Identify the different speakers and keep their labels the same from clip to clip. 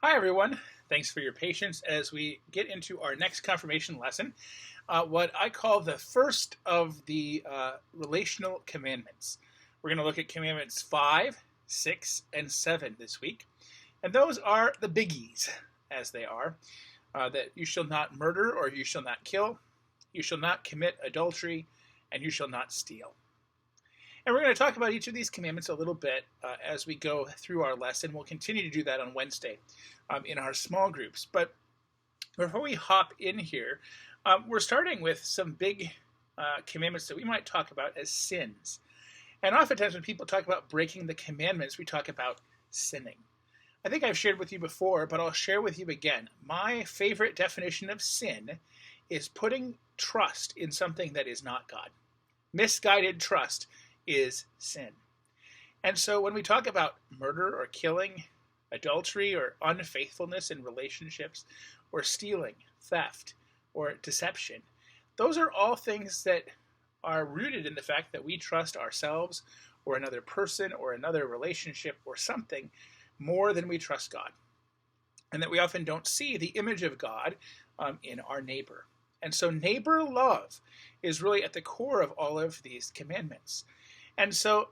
Speaker 1: Hi, everyone. Thanks for your patience as we get into our next confirmation lesson, what I call the first of the relational commandments. We're going to look at commandments 5, 6, and 7 this week. And those are the biggies, as they are that you shall not murder, or you shall not kill, you shall not commit adultery, and you shall not steal. And we're going to talk about each of these commandments a little bit as we go through our lesson. We'll continue to do that on Wednesday in our small groups. But before we hop in here, we're starting with some big commandments that we might talk about as sins. And oftentimes when people talk about breaking the commandments, we talk about sinning. I think I've shared with you before, but I'll share with you again. My favorite definition of sin is putting trust in something that is not God. Misguided trust is sin. And so when we talk about murder or killing, adultery or unfaithfulness in relationships, or stealing, theft, or deception, those are all things that are rooted in the fact that we trust ourselves or another person or another relationship or something more than we trust God. And that we often don't see the image of God in our neighbor. And so neighbor love is really at the core of all of these commandments. And so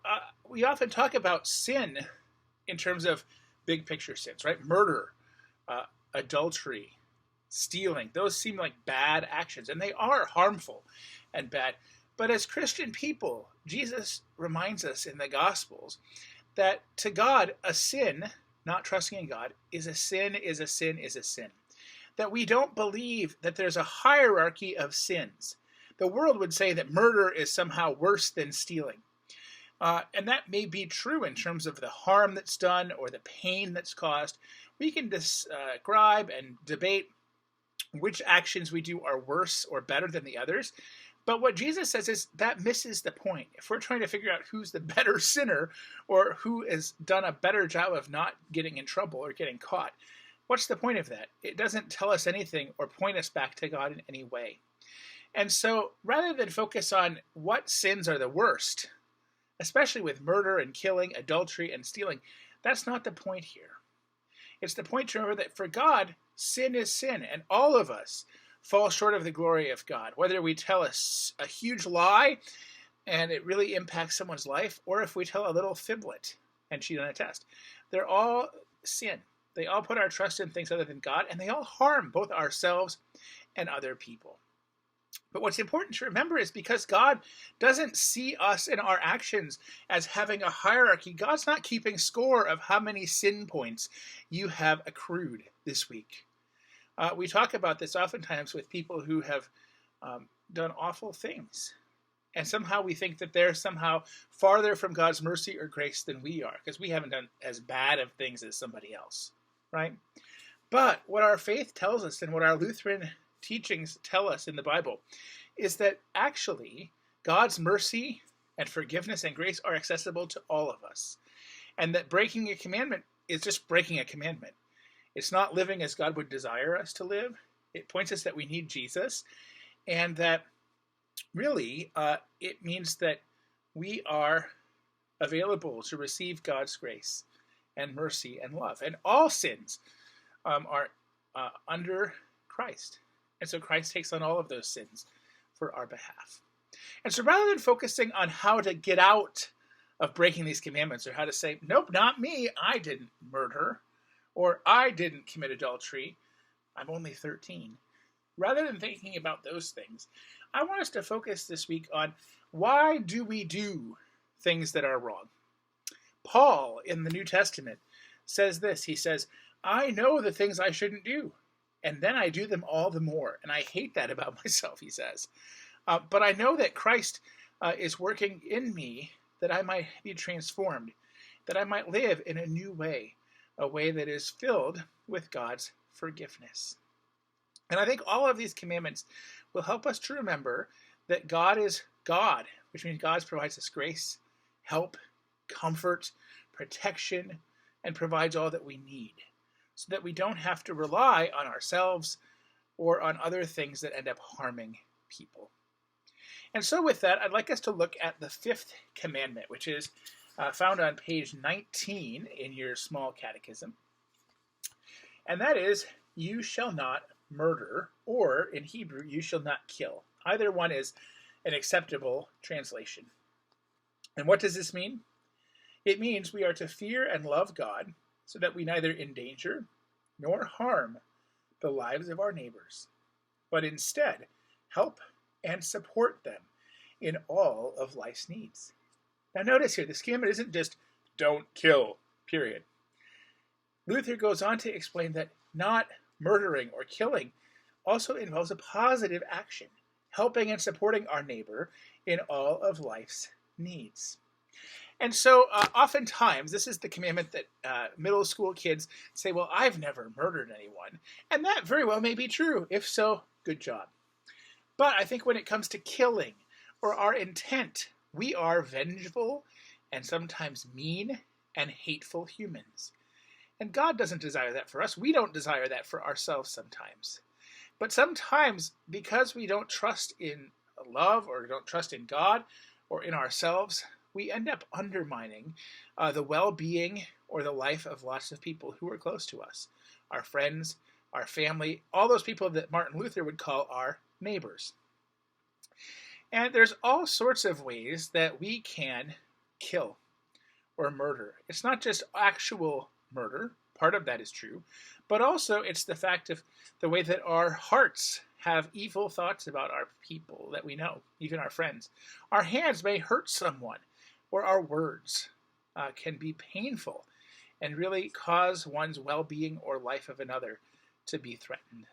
Speaker 1: we often talk about sin in terms of big picture sins, right? Murder, adultery, stealing. Those seem like bad actions, and they are harmful and bad. But as Christian people, Jesus reminds us in the Gospels that to God, a sin, not trusting in God, is a sin, is a sin, is a sin. That we don't believe that there's a hierarchy of sins. The world would say that murder is somehow worse than stealing. And that may be true in terms of the harm that's done or the pain that's caused. We can describe and debate which actions we do are worse or better than the others. But what Jesus says is that misses the point. If we're trying to figure out who's the better sinner or who has done a better job of not getting in trouble or getting caught, what's the point of that? It doesn't tell us anything or point us back to God in any way. And so rather than focus on what sins are the worst, especially with murder and killing, adultery and stealing, that's not the point here. It's the point to remember that for God, sin is sin, and all of us fall short of the glory of God. Whether we tell a huge lie and it really impacts someone's life, or if we tell a little fiblet and cheat on a test, they're all sin. They all put our trust in things other than God, and they all harm both ourselves and other people. But what's important to remember is because God doesn't see us and our actions as having a hierarchy, God's not keeping score of how many sin points you have accrued this week. We talk about this oftentimes with people who have done awful things. And somehow we think that they're somehow farther from God's mercy or grace than we are, because we haven't done as bad of things as somebody else, right? But what our faith tells us and what our Lutheran teachings tell us in the Bible is that actually God's mercy and forgiveness and grace are accessible to all of us. And that breaking a commandment is just breaking a commandment. It's not living as God would desire us to live. It points us that we need Jesus, and that really it means that we are available to receive God's grace and mercy and love. And all sins are under Christ. And so Christ takes on all of those sins for our behalf. And so rather than focusing on how to get out of breaking these commandments, or how to say, nope, not me, I didn't murder, or I didn't commit adultery, I'm only 13. Rather than thinking about those things, I want us to focus this week on why do we do things that are wrong? Paul in the New Testament says this. He says, I know the things I shouldn't do, and then I do them all the more. And I hate that about myself, he says. But I know that Christ is working in me that I might be transformed, that I might live in a new way, a way that is filled with God's forgiveness. And I think all of these commandments will help us to remember that God is God, which means God provides us grace, help, comfort, protection, and provides all that we need, so that we don't have to rely on ourselves or on other things that end up harming people. And so with that, I'd like us to look at the fifth commandment, which is found on page 19 in your small catechism. And that is, you shall not murder, or in Hebrew, you shall not kill. Either one is an acceptable translation. And what does this mean? It means we are to fear and love God so that we neither endanger nor harm the lives of our neighbors, but instead help and support them in all of life's needs. Now notice here, this commandment isn't just don't kill, period. Luther goes on to explain that not murdering or killing also involves a positive action, helping and supporting our neighbor in all of life's needs. And so oftentimes, this is the commandment that middle school kids say, well, I've never murdered anyone. And that very well may be true. If so, good job. But I think when it comes to killing or our intent, we are vengeful and sometimes mean and hateful humans. And God doesn't desire that for us. We don't desire that for ourselves sometimes. But sometimes, because we don't trust in love or don't trust in God or in ourselves, we end up undermining the well-being or the life of lots of people who are close to us. Our friends, our family, all those people that Martin Luther would call our neighbors. And there's all sorts of ways that we can kill or murder. It's not just actual murder, part of that is true, but also it's the fact of the way that our hearts have evil thoughts about our people that we know, even our friends. Our hands may hurt someone, or our words can be painful and really cause one's well-being or life of another to be threatened.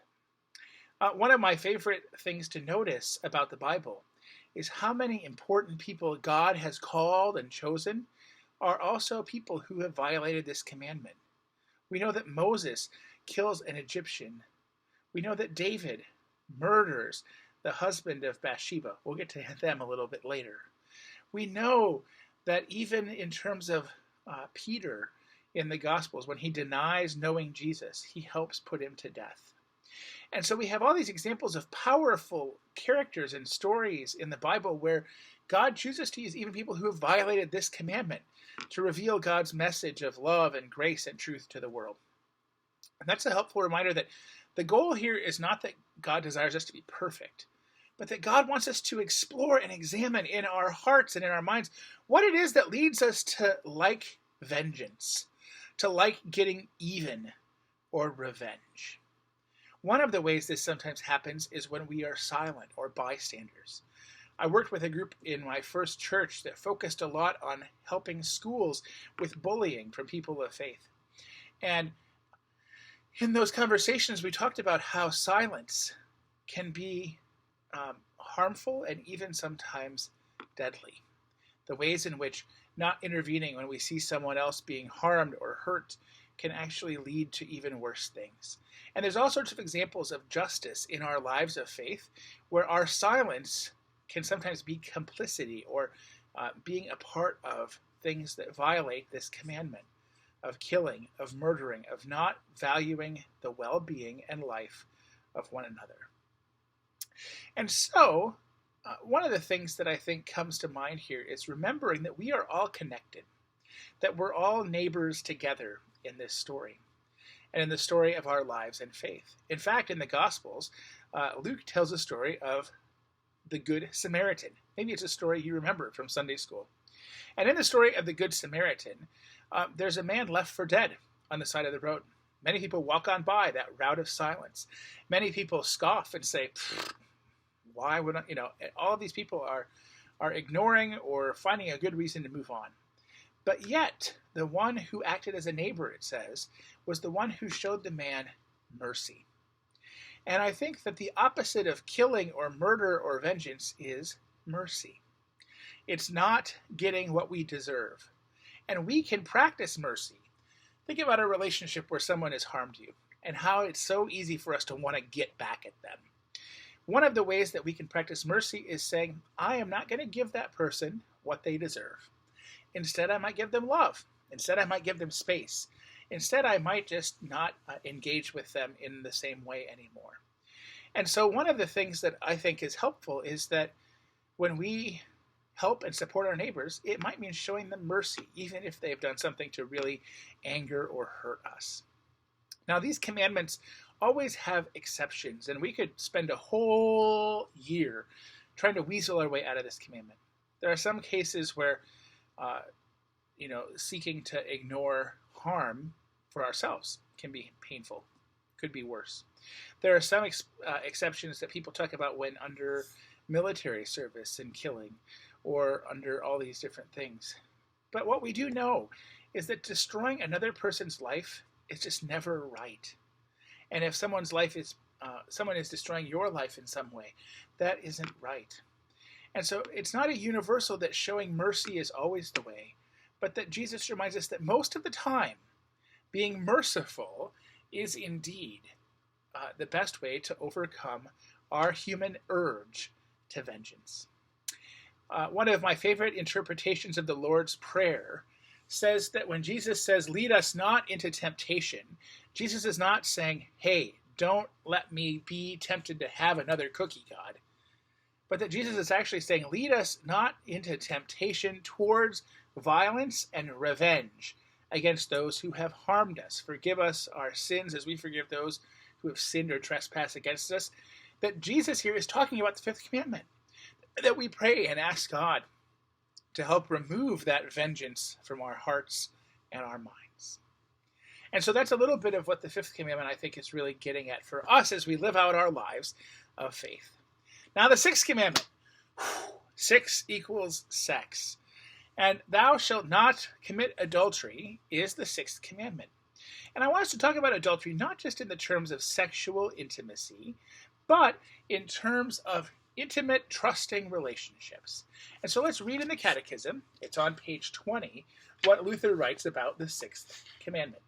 Speaker 1: One of my favorite things to notice about the Bible is how many important people God has called and chosen are also people who have violated this commandment. We know that Moses kills an Egyptian. We know that David murders the husband of Bathsheba. We'll get to them a little bit later. We know that even in terms of Peter in the Gospels, when he denies knowing Jesus, he helps put him to death. And so we have all these examples of powerful characters and stories in the Bible where God chooses to use even people who have violated this commandment to reveal God's message of love and grace and truth to the world. And that's a helpful reminder that the goal here is not that God desires us to be perfect, but that God wants us to explore and examine in our hearts and in our minds what it is that leads us to like vengeance, to like getting even or revenge. One of the ways this sometimes happens is when we are silent or bystanders. I worked with a group in my first church that focused a lot on helping schools with bullying from people of faith. And in those conversations, we talked about how silence can be harmful and even sometimes deadly. The ways in which not intervening when we see someone else being harmed or hurt can actually lead to even worse things. And there's all sorts of examples of justice in our lives of faith where our silence can sometimes be complicity or being a part of things that violate this commandment of killing, of murdering, of not valuing the well-being and life of one another. And so, one of the things that I think comes to mind here is remembering that we are all connected, that we're all neighbors together in this story, and in the story of our lives and faith. In fact, in the Gospels, Luke tells a story of the Good Samaritan. Maybe it's a story you remember from Sunday school. And in the story of the Good Samaritan, there's a man left for dead on the side of the road. Many people walk on by that route of silence. Many people scoff and say, why would I, all of these people are ignoring or finding a good reason to move on. But yet, the one who acted as a neighbor, it says, was the one who showed the man mercy. And I think that the opposite of killing or murder or vengeance is mercy. It's not getting what we deserve. And we can practice mercy. Think about a relationship where someone has harmed you and how it's so easy for us to want to get back at them. One of the ways that we can practice mercy is saying, I am not going to give that person what they deserve. Instead, I might give them love. Instead, I might give them space. Instead, I might just not engage with them in the same way anymore. And so one of the things that I think is helpful is that when we help and support our neighbors, it might mean showing them mercy, even if they've done something to really anger or hurt us. Now, these commandments always have exceptions, and we could spend a whole year trying to weasel our way out of this commandment. There are some cases where, uh, seeking to ignore harm for ourselves can be painful, could be worse. There are some exceptions that people talk about when under military service and killing, or under all these different things. But what we do know is that destroying another person's life is just never right. And if someone is destroying your life in some way, that isn't right. And so it's not a universal that showing mercy is always the way, but that Jesus reminds us that most of the time, being merciful is indeed the best way to overcome our human urge to vengeance. One of my favorite interpretations of the Lord's Prayer says that when Jesus says, "Lead us not into temptation," Jesus is not saying, "Hey, don't let me be tempted to have another cookie, God." But that Jesus is actually saying, "Lead us not into temptation towards violence and revenge against those who have harmed us. Forgive us our sins as we forgive those who have sinned or trespassed against us." That Jesus here is talking about the fifth commandment, that we pray and ask God to help remove that vengeance from our hearts and our minds. And so that's a little bit of what the fifth commandment, I think, is really getting at for us as we live out our lives of faith. Now, the sixth commandment, 6 equals sex. And "thou shalt not commit adultery" is the sixth commandment. And I want us to talk about adultery not just in the terms of sexual intimacy, but in terms of intimate, trusting relationships. And so let's read in the Catechism, it's on page 20, what Luther writes about the sixth commandment.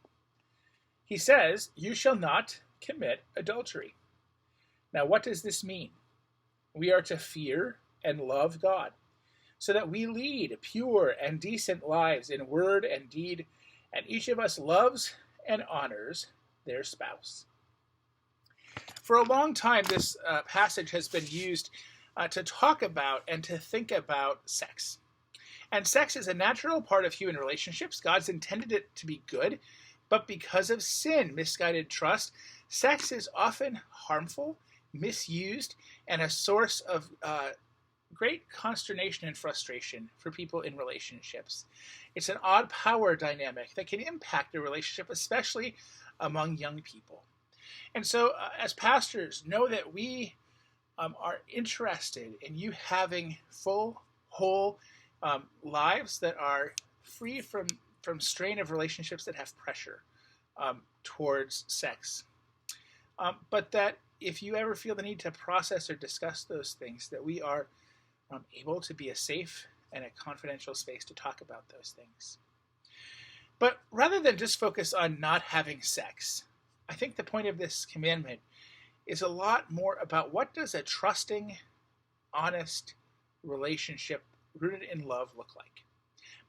Speaker 1: He says, "You shall not commit adultery." Now, what does this mean? We are to fear and love God, so that we lead pure and decent lives in word and deed, and each of us loves and honors their spouse. For a long time, this passage has been used to talk about and to think about sex. And sex is a natural part of human relationships. God's intended it to be good, but because of sin, misguided trust, sex is often harmful, misused, and a source of great consternation and frustration for people in relationships. It's an odd power dynamic that can impact a relationship, especially among young people. And so, as pastors, know that we are interested in you having full, whole lives that are free from strain of relationships that have pressure towards sex. But that if you ever feel the need to process or discuss those things, that we are able to be a safe and a confidential space to talk about those things. But rather than just focus on not having sex, I think the point of this commandment is a lot more about what does a trusting, honest relationship rooted in love look like.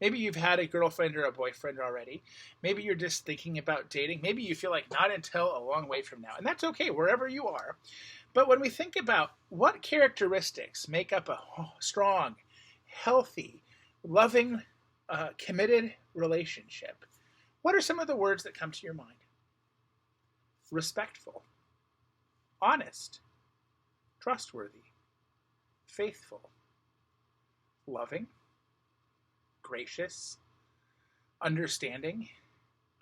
Speaker 1: Maybe you've had a girlfriend or a boyfriend already. Maybe you're just thinking about dating. Maybe you feel like not until a long way from now. And that's okay, wherever you are. But when we think about what characteristics make up a strong, healthy, loving, committed relationship, what are some of the words that come to your mind? Respectful, honest, trustworthy, faithful, loving, gracious, understanding,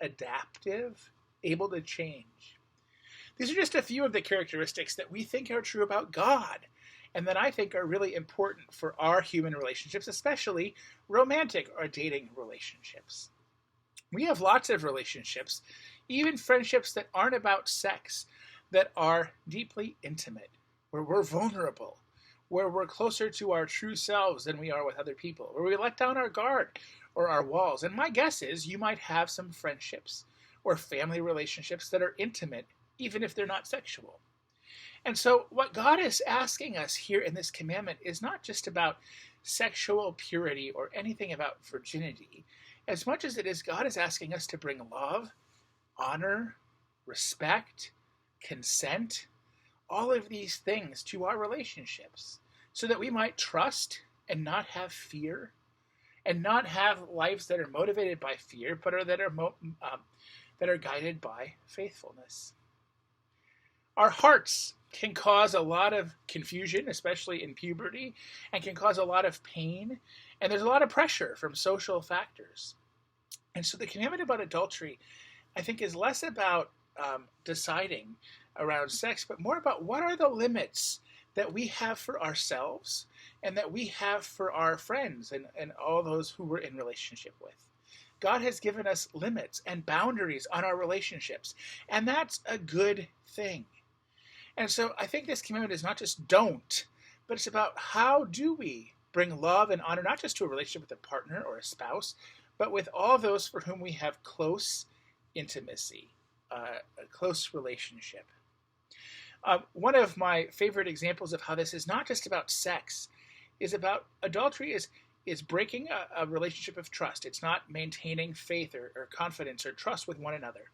Speaker 1: adaptive, able to change. These are just a few of the characteristics that we think are true about God, and that I think are really important for our human relationships, especially romantic or dating relationships. We have lots of relationships, even friendships that aren't about sex, that are deeply intimate, where we're vulnerable, where we're closer to our true selves than we are with other people, where we let down our guard or our walls. And my guess is you might have some friendships or family relationships that are intimate, even if they're not sexual. And so what God is asking us here in this commandment is not just about sexual purity or anything about virginity, as much as it is God is asking us to bring love, honor, respect, consent, all of these things to our relationships, so that we might trust and not have fear, and not have lives that are motivated by fear, but that are that are guided by faithfulness. Our hearts can cause a lot of confusion, especially in puberty, and can cause a lot of pain, and there's a lot of pressure from social factors. And so the commandment about adultery, I think, is less about deciding around sex, but more about what are the limits that we have for ourselves and that we have for our friends and all those who we're in relationship with. God has given us limits and boundaries on our relationships, and that's a good thing. And so I think this commandment is not just don't, but it's about how do we bring love and honor, not just to a relationship with a partner or a spouse, but with all those for whom we have close intimacy, a close relationship. One of my favorite examples of how this is not just about sex is about adultery is breaking a relationship of trust. It's not maintaining faith or confidence or trust with one another,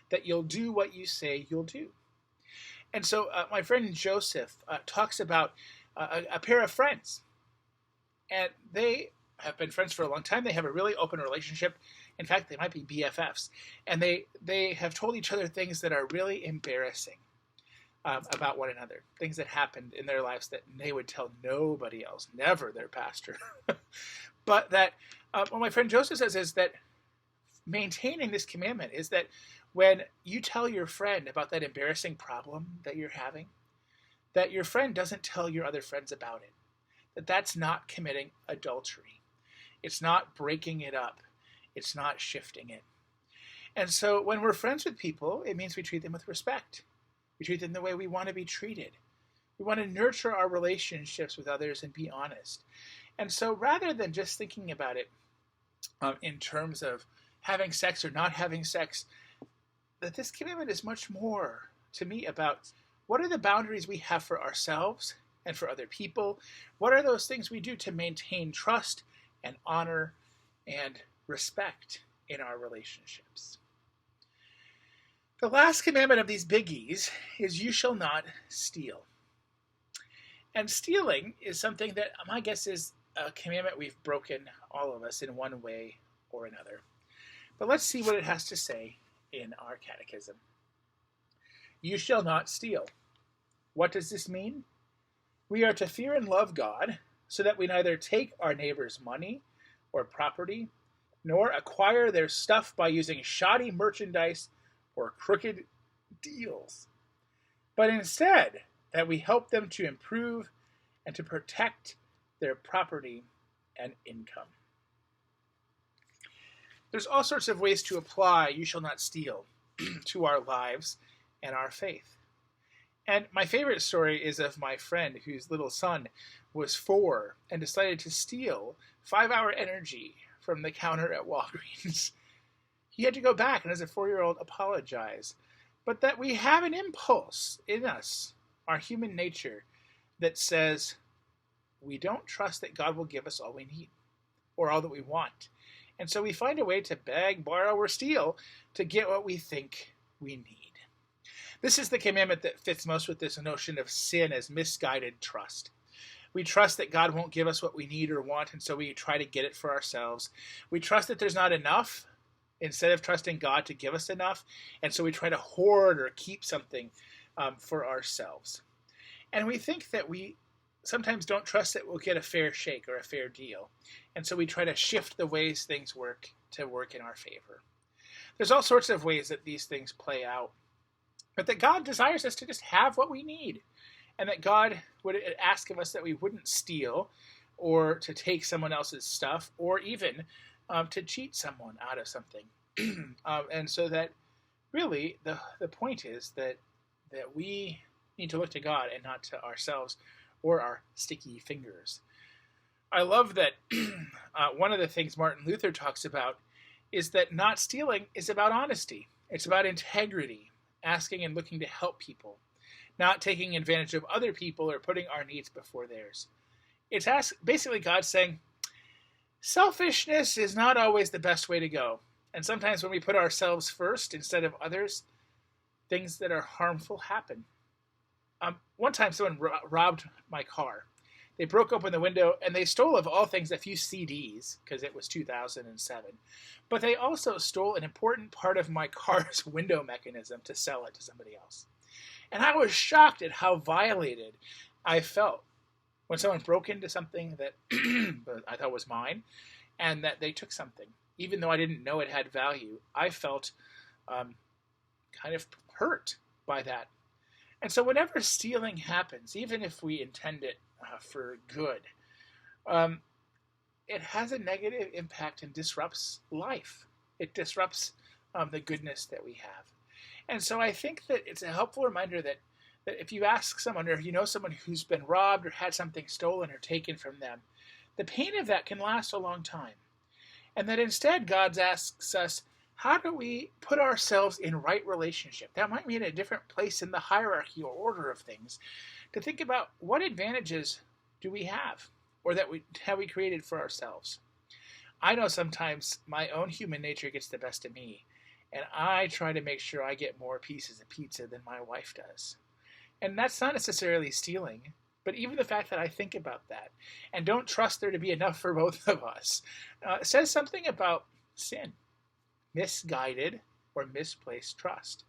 Speaker 1: that you'll do what you say you'll do. And so my friend Joseph talks about a pair of friends, and they have been friends for a long time. They have a really open relationship. In fact, they might be BFFs, and they have told each other things that are really embarrassing about one another, things that happened in their lives that they would tell nobody else, never their pastor. But that what my friend Joseph says is that maintaining this commandment is that when you tell your friend about that embarrassing problem that you're having, that your friend doesn't tell your other friends about it, that's not committing adultery. It's not breaking it up. It's not shifting it. And so when we're friends with people, it means we treat them with respect. We treat them the way we want to be treated. We want to nurture our relationships with others and be honest. And so rather than just thinking about it in terms of having sex or not having sex, that this commandment is much more to me about what are the boundaries we have for ourselves and for other people. What are those things we do to maintain trust and honor and respect in our relationships? The last commandment of these biggies is you shall not steal. And stealing is something that my guess is a commandment we've broken, all of us, in one way or another. But let's see what it has to say in our catechism. You shall not steal. What does this mean? We are to fear and love God so that we neither take our neighbor's money or property, nor acquire their stuff by using shoddy merchandise or crooked deals, but instead that we help them to improve and to protect their property and income. There's all sorts of ways to apply you shall not steal to our lives and our faith. And my favorite story is of my friend whose little son was 4 and decided to steal 5-Hour Energy from the counter at Walgreens. He had to go back and as a 4-year-old apologize. But that we have an impulse in us, our human nature, that says we don't trust that God will give us all we need or all that we want. And so we find a way to beg, borrow, or steal to get what we think we need. This is the commandment that fits most with this notion of sin as misguided trust. We trust that God won't give us what we need or want, and so we try to get it for ourselves. We trust that there's not enough instead of trusting God to give us enough, and so we try to hoard or keep something for ourselves. And we think that we sometimes don't trust that we'll get a fair shake or a fair deal, and so we try to shift the ways things work to work in our favor. There's all sorts of ways that these things play out, but that God desires us to just have what we need, and that God would ask of us that we wouldn't steal or to take someone else's stuff or even to cheat someone out of something. And so that really the point is that we need to look to God and not to ourselves or our sticky fingers. I love that one of the things Martin Luther talks about is that not stealing is about honesty. It's about integrity, asking and looking to help people, not taking advantage of other people or putting our needs before theirs. It's basically God saying, selfishness is not always the best way to go. And sometimes when we put ourselves first instead of others, things that are harmful happen. One time someone robbed my car. They broke open the window and they stole, of all things, a few CDs, because it was 2007. But they also stole an important part of my car's window mechanism to sell it to somebody else. And I was shocked at how violated I felt when someone broke into something that I thought was mine, and that they took something. Even though I didn't know it had value, I felt kind of hurt by that. And so whenever stealing happens, even if we intend it for good, it has a negative impact and disrupts life. It disrupts the goodness that we have. And so I think that it's a helpful reminder that if you ask someone, or if you know someone who's been robbed or had something stolen or taken from them, the pain of that can last a long time. And that instead God asks us, how do we put ourselves in right relationship? That might mean a different place in the hierarchy or order of things, to think about what advantages do we have, or that we have we created for ourselves. I know sometimes my own human nature gets the best of me, and I try to make sure I get more pieces of pizza than my wife does. And that's not necessarily stealing, but even the fact that I think about that and don't trust there to be enough for both of us says something about sin, misguided or misplaced trust.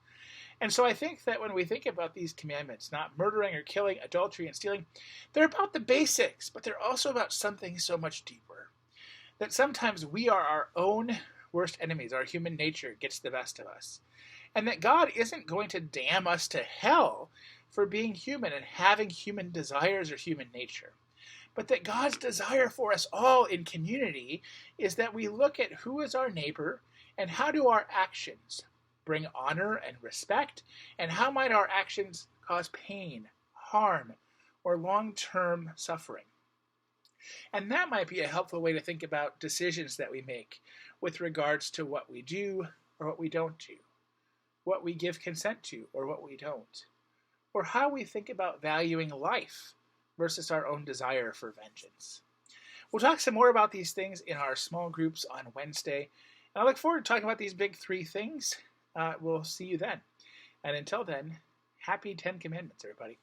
Speaker 1: And so I think that when we think about these commandments, not murdering or killing, adultery and stealing, they're about the basics, but they're also about something so much deeper. That sometimes we are our own worst enemies. Our human nature gets the best of us. And that God isn't going to damn us to hell for being human and having human desires or human nature. But that God's desire for us all in community is that we look at who is our neighbor and how do our actions bring honor and respect, and how might our actions cause pain, harm, or long-term suffering. And that might be a helpful way to think about decisions that we make with regards to what we do or what we don't do, what we give consent to or what we don't, or how we think about valuing life versus our own desire for vengeance. We'll talk some more about these things in our small groups on Wednesday, and I look forward to talking about these big three things. We'll see you then. And until then, happy 10 Commandments, everybody.